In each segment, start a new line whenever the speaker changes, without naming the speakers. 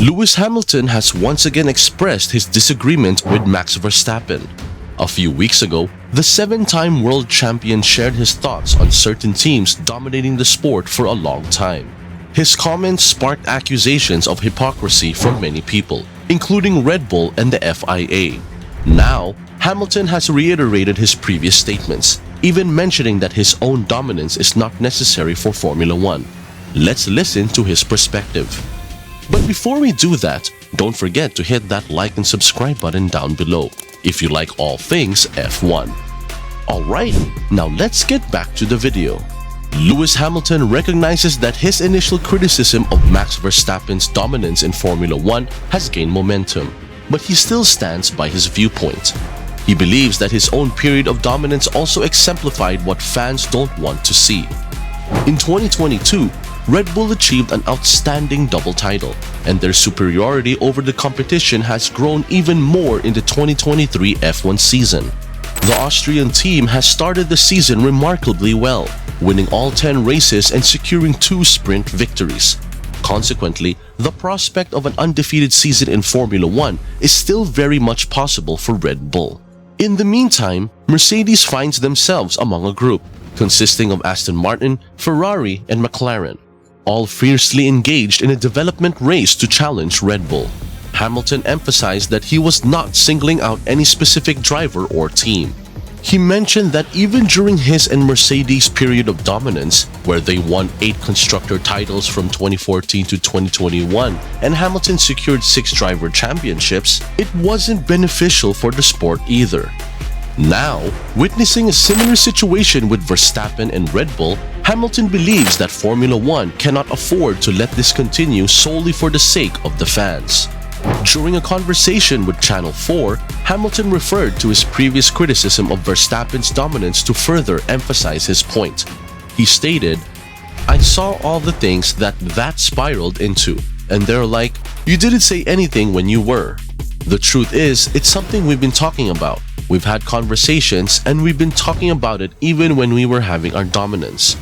Lewis Hamilton has once again expressed his disagreement with Max Verstappen. A few weeks ago, the 7-time world champion shared his thoughts on certain teams dominating the sport for a long time. His comments sparked accusations of hypocrisy from many people, including Red Bull and the FIA. Now, Hamilton has reiterated his previous statements, even mentioning that his own dominance is not necessary for Formula One. Let's listen to his perspective. But before we do that, don't forget to hit that like and subscribe button down below if you like all things F1. Alright, now let's get back to the video. Lewis Hamilton recognizes that his initial criticism of Max Verstappen's dominance in Formula One has gained momentum, but he still stands by his viewpoint. He believes that his own period of dominance also exemplified what fans don't want to see. In 2022, Red Bull achieved an outstanding double title, and their superiority over the competition has grown even more in the 2023 F1 season. The Austrian team has started the season remarkably well, winning all 10 races and securing 2 sprint victories. Consequently, the prospect of an undefeated season in Formula One is still very much possible for Red Bull. In the meantime, Mercedes finds themselves among a group consisting of Aston Martin, Ferrari, and McLaren, all fiercely engaged in a development race to challenge Red Bull. Hamilton emphasized that he was not singling out any specific driver or team. He mentioned that even during his and Mercedes' period of dominance, where they won 8 constructor titles from 2014 to 2021 and Hamilton secured 6 driver championships, it wasn't beneficial for the sport either. Now, witnessing a similar situation with Verstappen and Red Bull, Hamilton believes that Formula One cannot afford to let this continue solely for the sake of the fans. During a conversation with Channel 4, Hamilton referred to his previous criticism of Verstappen's dominance to further emphasize his point. He stated, "I saw all the things that spiraled into, and they're like, you didn't say anything when you were. The truth is, it's something we've been talking about. We've had conversations and we've been talking about it even when we were having our dominance.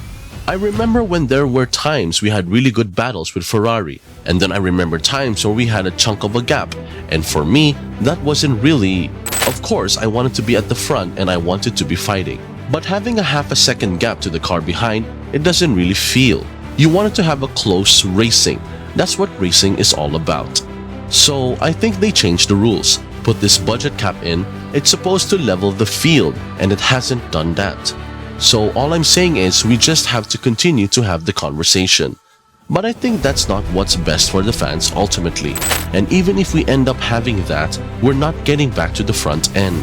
I remember when there were times we had really good battles with Ferrari, and then I remember times where we had a chunk of a gap, and for me, that wasn't really... Of course, I wanted to be at the front and I wanted to be fighting. But having a half a second gap to the car behind, it doesn't really feel. You wanted to have a close racing. That's what racing is all about. So I think they changed the rules. Put this budget cap in, it's supposed to level the field, and it hasn't done that. So all I'm saying is we just have to continue to have the conversation. But I think that's not what's best for the fans ultimately. And even if we end up having that, we're not getting back to the front end.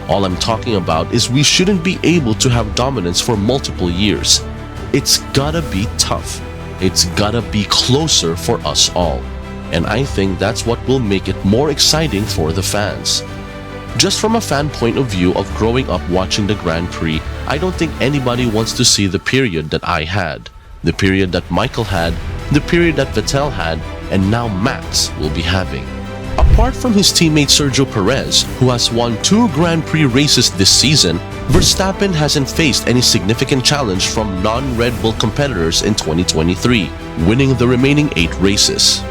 All I'm talking about is we shouldn't be able to have dominance for multiple years. It's gotta be tough. It's gotta be closer for us all. And I think that's what will make it more exciting for the fans. Just from a fan point of view of growing up watching the Grand Prix, I don't think anybody wants to see the period that I had, the period that Michael had, the period that Vettel had, and now Max will be having. Apart from his teammate Sergio Perez, who has won 2 Grand Prix races this season, Verstappen hasn't faced any significant challenge from non-Red Bull competitors in 2023, winning the remaining 8 races.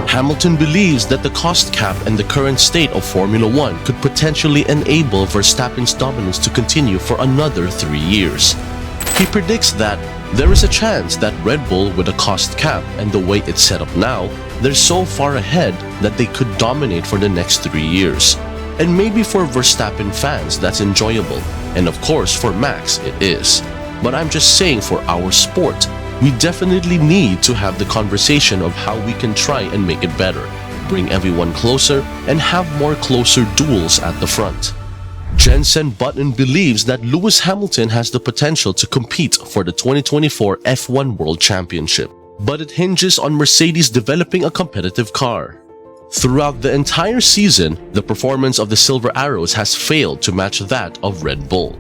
Hamilton believes that the cost cap and the current state of Formula One could potentially enable Verstappen's dominance to continue for another 3 years. He predicts that there is a chance that Red Bull, with a cost cap and the way it's set up now, they're so far ahead that they could dominate for the next 3 years. And maybe for Verstappen fans that's enjoyable, and of course for Max it is. But I'm just saying for our sport, we definitely need to have the conversation of how we can try and make it better, bring everyone closer, and have more closer duels at the front. Jensen Button believes that Lewis Hamilton has the potential to compete for the 2024 F1 World Championship, but it hinges on Mercedes developing a competitive car. Throughout the entire season, the performance of the Silver Arrows has failed to match that of Red Bull.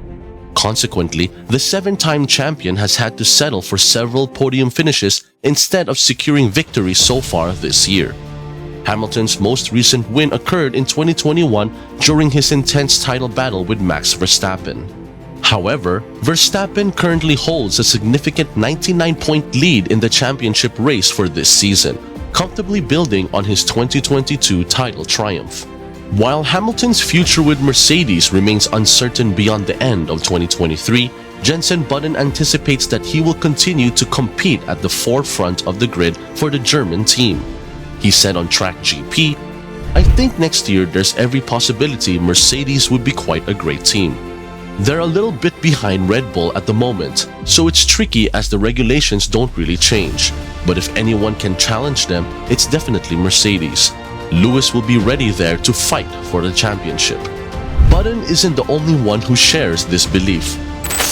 Consequently, the 7-time champion has had to settle for several podium finishes instead of securing victories so far this year. Hamilton's most recent win occurred in 2021 during his intense title battle with Max Verstappen. However, Verstappen currently holds a significant 99-point lead in the championship race for this season, comfortably building on his 2022 title triumph. While Hamilton's future with Mercedes remains uncertain beyond the end of 2023, Jensen Button anticipates that he will continue to compete at the forefront of the grid for the German team. He said on Track GP, "I think next year there's every possibility Mercedes would be quite a great team. They're a little bit behind Red Bull at the moment, so it's tricky as the regulations don't really change. But if anyone can challenge them, it's definitely Mercedes. Lewis will be ready there to fight for the championship." Button isn't the only one who shares this belief.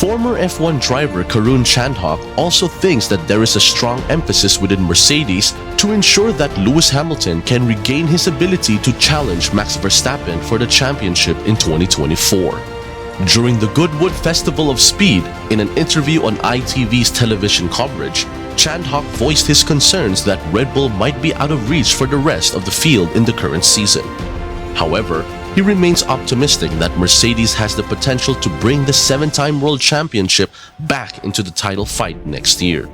Former F1 driver Karun Chandhok also thinks that there is a strong emphasis within Mercedes to ensure that Lewis Hamilton can regain his ability to challenge Max Verstappen for the championship in 2024. During the Goodwood Festival of Speed, in an interview on ITV's television coverage, Chandhok voiced his concerns that Red Bull might be out of reach for the rest of the field in the current season. However, he remains optimistic that Mercedes has the potential to bring the 7-time world championship back into the title fight next year.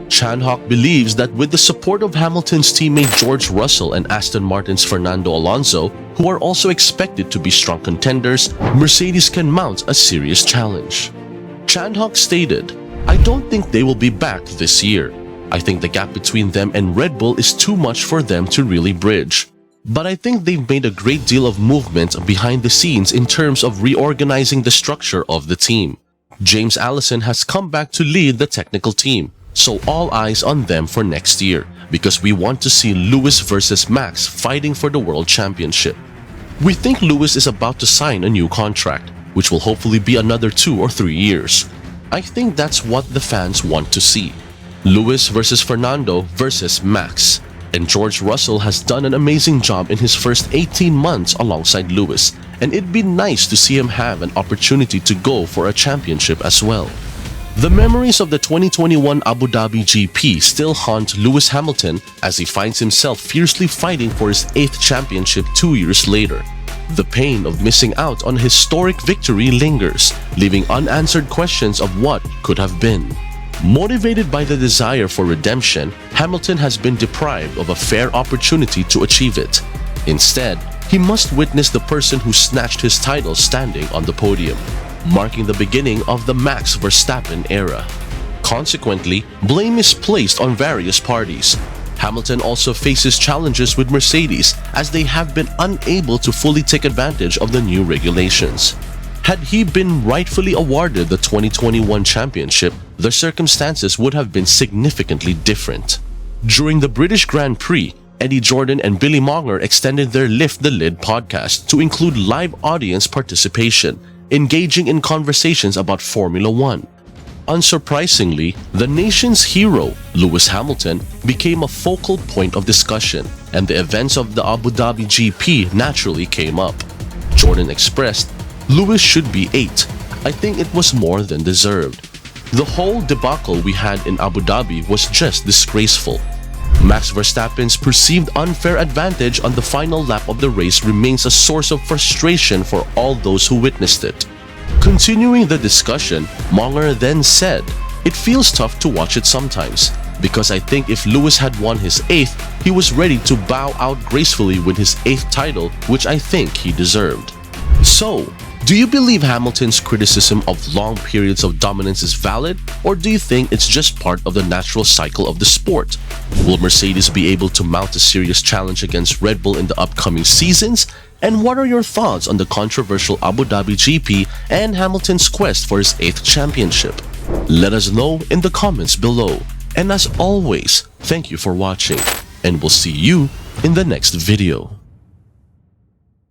Chandhok believes that with the support of Hamilton's teammate George Russell and Aston Martin's Fernando Alonso, who are also expected to be strong contenders, Mercedes can mount a serious challenge. Chandhok stated, "I don't think they will be back this year. I think the gap between them and Red Bull is too much for them to really bridge. But I think they've made a great deal of movement behind the scenes in terms of reorganizing the structure of the team. James Allison has come back to lead the technical team, so all eyes on them for next year, because we want to see Lewis versus Max fighting for the world championship. We think Lewis is about to sign a new contract, which will hopefully be another 2 or 3 years. I think that's what the fans want to see. Lewis versus Fernando versus Max. And George Russell has done an amazing job in his first 18 months alongside Lewis, and it'd be nice to see him have an opportunity to go for a championship as well." The memories of the 2021 Abu Dhabi GP still haunt Lewis Hamilton as he finds himself fiercely fighting for his 8th championship 2 years later. The pain of missing out on a historic victory lingers, leaving unanswered questions of what could have been. Motivated by the desire for redemption, Hamilton has been deprived of a fair opportunity to achieve it. Instead, he must witness the person who snatched his title standing on the podium, marking the beginning of the Max Verstappen era. Consequently, blame is placed on various parties. Hamilton also faces challenges with Mercedes as they have been unable to fully take advantage of the new regulations. Had he been rightfully awarded the 2021 championship, the circumstances would have been significantly different. During the British Grand Prix, Eddie Jordan and Billy Monger extended their Lift the Lid podcast to include live audience participation, engaging in conversations about Formula One. Unsurprisingly, the nation's hero, Lewis Hamilton, became a focal point of discussion, and the events of the Abu Dhabi GP naturally came up. Jordan expressed, "Lewis should be 8. I think it was more than deserved. The whole debacle we had in Abu Dhabi was just disgraceful. Max Verstappen's perceived unfair advantage on the final lap of the race remains a source of frustration for all those who witnessed it." Continuing the discussion, Monger then said, "It feels tough to watch it sometimes, because I think if Lewis had won his 8th, he was ready to bow out gracefully with his 8th title, which I think he deserved." So, do you believe Hamilton's criticism of long periods of dominance is valid, or do you think it's just part of the natural cycle of the sport? Will Mercedes be able to mount a serious challenge against Red Bull in the upcoming seasons? And what are your thoughts on the controversial Abu Dhabi GP and Hamilton's quest for his 8th championship? Let us know in the comments below. And as always, thank you for watching, and we'll see you in the next video.